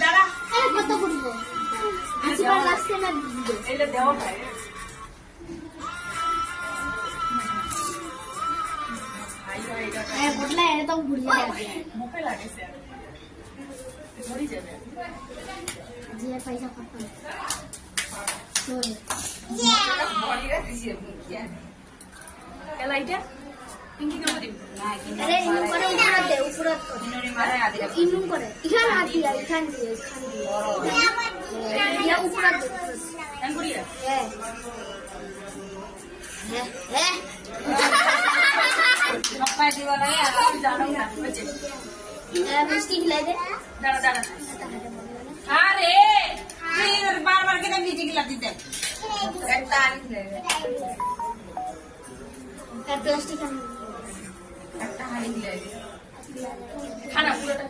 দাঁড়া কত করবো আজকাল লাস্টে না এইটা দেওয়া ভাই বদলা একদম ঘুরিয়ে যাবে মুখে লাগেছে ঘুরি যাবে যে পয়সা খতম বডি রাখিছে এলাইটা পিঙ্কি কেমন দিবি না আরে ইনু করে উপরে দে উপরে ইনুরি মারে আদি ইনু করে ইখান আদি ইখান দিয়ে ইয়া উপরে দে এঙ্গুরিয়া হ্যাঁ হ্যাঁ পাপাই দিওয়ালা আর জানো না বুঝে মিষ্টি খিলাই দে দাঁড়া দাঁড়া আরে তুই বারবার কেন মিষ্টি খিলা দিতে একটা আনি দে আর প্লাস্টিক একটা হানি খিলাই দে খানা পুরোটা